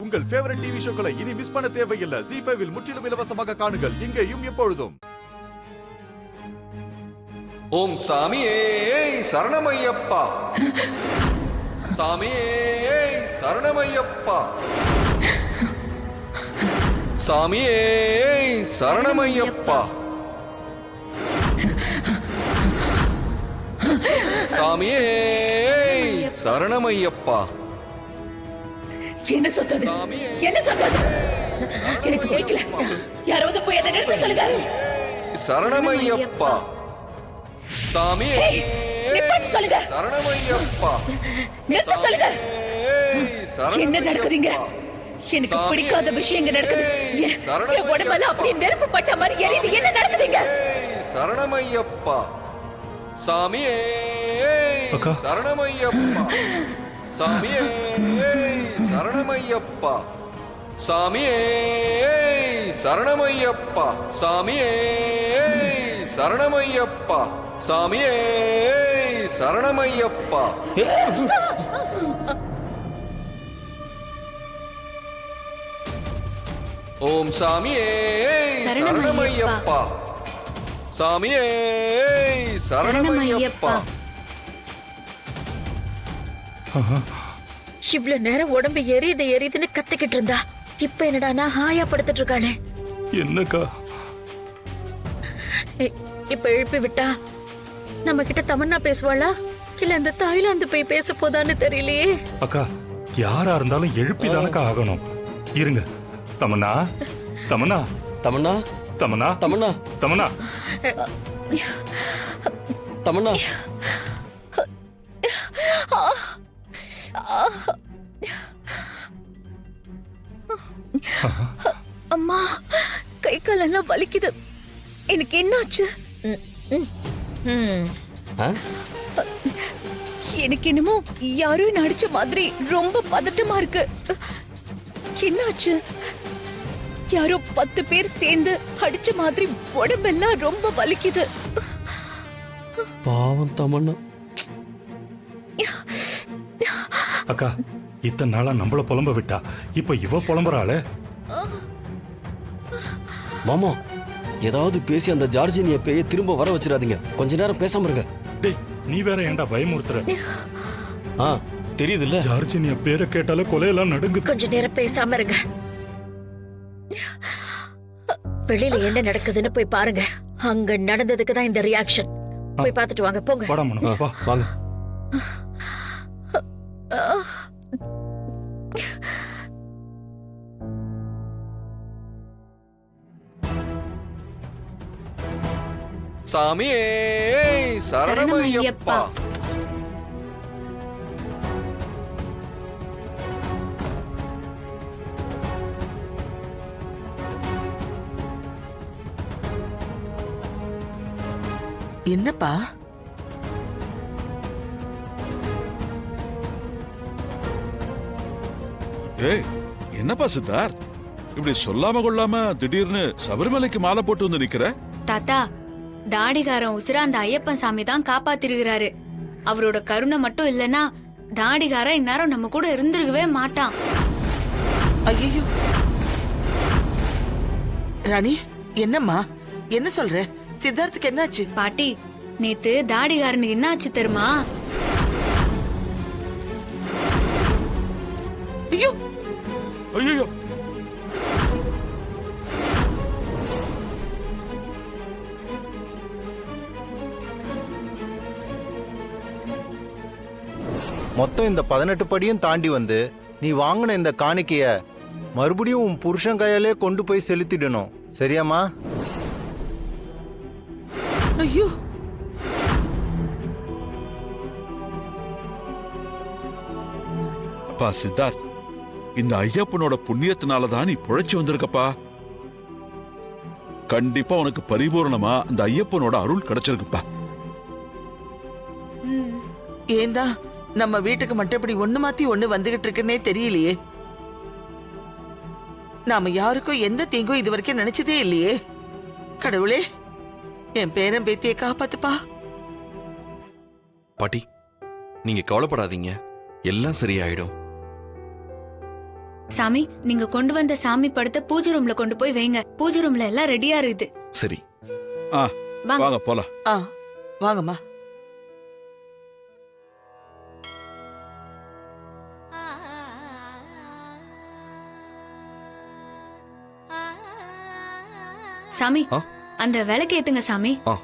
உங்கள் favourite TV ஷோக்களை இனி miss பண்ண தேவையில்லை. ZEE5 இல் முற்றிலும் இலவசமாக காணுங்கள். இங்கேயும் எப்பொழுதும். ஓம் சாமியே சரணமையப்பா, சாமியே சரணமையப்பா, சாமியே சரணமையப்பா, சாமியே சரணமையப்பா. என்ன சொன்னது? என்ன சொன்னது? எனக்கு கேட்கல. யாராவது போய் அதை நிறுத்த சொல்லுங்க. சரணமையப்பா, சாமியே நிப்பாட்டு சொல்லுங்க. சரணமையப்பா, நிறுத்த சொல்லுங்க. என்ன நடக்குதுங்க? எனக்கு பிடிக்காத விஷயங்க நடக்குது. என் உடம்பெல்லாம் அப்படியே நெருப்பு பட்ட மாதிரி எரியுது. என்ன நடக்குதுங்க? சரணமையப்பா, சாமியே சரணமையப்பா, சாமியே சரணமையப்பா, சாமியே சரணமையப்பா, சாமியே சரணமையப்பா, சாமியே சரணமையப்பா. ஓம் சாமியே சரணமையப்பா, சாமியே சரணமையப்பா. இவ்வளவு நேரம் உடம்பு எரியுதுன்னு கத்திக்கிட்டு இருந்தா இப்ப என்னடா ஹாயா படுத்துட்டு இருக்காளே. என்னக்கா இப்ப எழுப்பி விட்டா நம்ம கிட்ட தமன்னா பேசுவாளா இல்ல இந்த தாய்லாந்து போய் பேச போதான்னு தெரியலையே. அக்கா யாரா இருந்தாலும் எழுப்பிதானக்கா ஆகணும். இருங்க. தமன்னா தமன்னா தமன்னா தமன்னா தமன்னா தமன்னா தமன்னா அம்மா கை காலெல்லாம் வலிக்குது. எனக்கு என்னாச்சு? எனக்கு என்னமோ யாரும் நடிச்ச மாதிரி ரொம்ப பதட்டமா இருக்கு. என்னாச்சு? யாரோ 10 பேர் சேர்ந்து அடிச்ச மாதிரி உடம்பெல்லாம் ரொம்ப வலிக்குது. பாவம் தமன்னா. அக்கா இத்தனை நாளா நம்மள புலம்ப விட்டா இப்ப இவ புலம்புறாளே. மாமா ஏதாவது பேசி அந்த ஜார்ஜினிய பேய திரும்ப வர வச்சிடாதீங்க. கொஞ்ச நேரம் பேசாம இருங்க. டேய் நீ வேற ஏன்டா பயமுறுத்துற? தெரியுது இல்ல, ஜார்ஜினிய பேரை கேட்டாலே கொலையெல்லாம் நடுங்குது. கொஞ்ச நேரம் பேசாம இருங்க. வெளியில என்ன நடக்குதுன்னு போய் பாருங்க. அங்க நடந்ததுக்கு தான் இந்த ரியாக்ஷன். போய் பார்த்துட்டு வாங்க. போங்க. வாடா மனோ, வா. வாங்க. சாமியே சரணமையப்பா, என்னப்பா? ஏய் என்னப்பா சித்தார்த், இப்படி சொல்லாம கொள்ளாம திடீர்னு சபரிமலைக்கு மாலை போட்டு வந்து நிக்கிற? தாத்தா, தாடிகாரன் உசுர அந்த ஐயப்பன் சாமி தான் காப்பாத்திருக்கிறாரு. அவரோட கருணை மட்டும் இல்லனா தாடிகாரன் இந்நேரம் நம்ம கூட இருந்திருக்கவே மாட்டான். ஐயோ ராணி, என்னம்மா என்ன சொல்ற? சித்தார்த்துக்கு என்னாச்சு? பாட்டி, நேத்து தாடிகாரனுக்கு என்ன ஆச்சு தெரியுமா? ஐயோ ஐயோ மொத்தம் இந்த 18 படியும் தாண்டி வந்து நீ வாங்கின இந்த காணிக்கைய மறுபடியும் உன் புருஷன் கையாலே கொண்டு போய் செலுத்திடணும். சரியாமா? ஐயோ அப்பா சித்தார்த், இந்த ஐயப்பனோட புண்ணியத்தினாலதான் நீ புழைச்சு வந்திருக்கப்பா. கண்டிப்பா உனக்கு பரிபூர்ணமா இந்த ஐயப்பனோட அருள் கிடைச்சிருக்குப்பா. ஏந்தா நம்ம வீட்டுக்கு மட்டும் இப்படி ஒண்ணு மாத்தி ஒண்ணு வந்துகிட்டு இருக்குன்னே தெரியலையே. நாம யாருக்கும் எந்த தீங்கும் இது வரைக்கும் நினைச்சதே இல்லையே. கடவுளே, என் பேரன் பேத்தியை காப்பாத்துப்பா. பாட்டி நீங்க கவலைப்படாதீங்க, எல்லாம் சரியாயிடும். சாமி நீங்க கொண்டு வந்த சாமி படத்தை பூஜை ரூம்ல கொண்டு போய் வைங்க. பூஜை ரூம்ல எல்லாம் ரெடியா இருக்குது. சரி. ஆ வாங்க. வாங்க போலாம். ஆ வாங்கம்மா. சாமி ஆ? அந்த விளக்கு ஏத்துங்க சாமி. ஆ.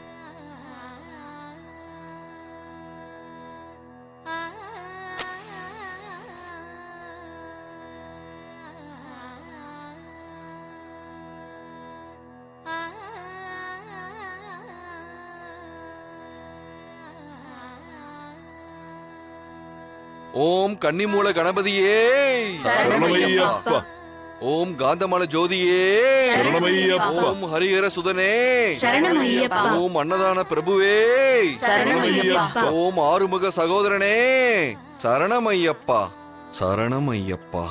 ஓம் கன்னிமூல கணபதியே சரணமையப்பா. ஓம் காந்தமல ஜோதியே சரணமையப்பா. ஓம் ஹரிஹர சுதனே சரணம் ஐயப்பா. ஓம் அன்னதான பிரபுவே சரணம் ஐயப்பா. ஓம் ஆறுமுக சகோதரனே சரணமையப்பா. சரணமையப்பா.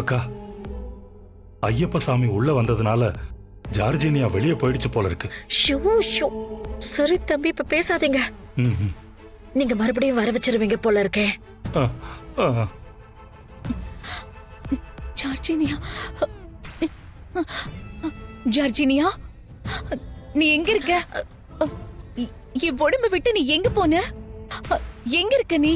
அக்கா, ஐயப்ப சாமி உள்ள வந்ததுனால ஜார்ஜினியா வெளியே போயிடுச்சு போல இருக்கு. Show show. சரி தம்பி, இப்ப பேசாதீங்க. ம், ம். நீங்க மறுபடியும் வர வச்சிருவீங்க போல இருக்கே. ஆ, ஆ. ஜார்ஜினியா, ஜார்ஜினியா, நீ எங்க இருக்க? என் உடம்பு விட்டு நீ எங்க போன? எங்க இருக்க நீ?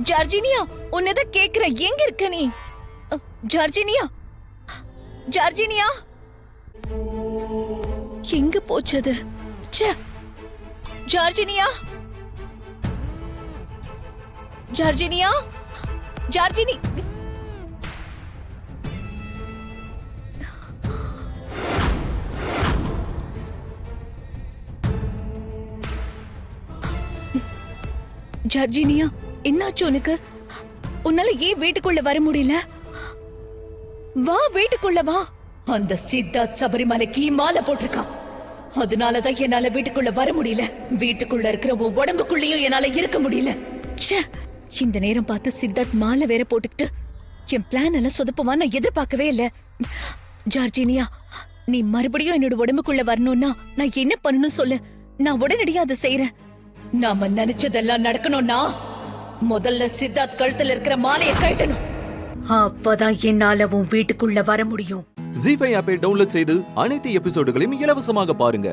ஜார்ஜினியா, உன்னதான் கேக்குற, எங்க இருக்க நீ? ஜார்ஜினியா, ஜார்ஜினியா, எங்க போச்சது? ச்சே. ஜார்ஜினியா, ஜார்ஜினியா, ஜார்ஜினி. ஜார்ஜினியா, என்னாச்சு உனக்கு? உன்னால ஏன் வீட்டுக்குள்ள வர முடியல? வா, வீட்டுக்குள்ள வா. அந்த சித்தார்த் சபரிமலைக்கு மாலை போட்டிருக்கான். அதனாலதான் என்னால வீட்டுக்குள்ள வர முடியல. வீட்டுக்குள்ள இருக்கிற உன் உடம்புக்குள்ளேயும் என்னால இருக்க முடியல. ச்சே, இந்த நேரம் பார்த்து சித்தார்த் மாலை வேற போட்டுக்கிட்டு என் பிளான் எல்லாம் சொதப்புவான் நான் எதிர்பார்க்கவே இல்ல. ஜார்ஜினியா, நீ மறுபடியும் என்னோட உடம்புக்குள்ள வரணும்னா நான் என்ன பண்ணணும் சொல்லு. நான் உடனடியா அதை செய்யறேன். நாம நினைச்சதெல்லாம் நடக்கணும்னா முதல்ல சித்தார்த் கழுத்துல இருக்கிற மாலையை கட்டணும். அப்பதான் என்னால உன் வீட்டுக்குள்ள வர முடியும். ஜீ5 ஆப்பை டவுன்லோட் செய்து அனைத்து எபிசோடுகளையும் இலவசமாக பாருங்க.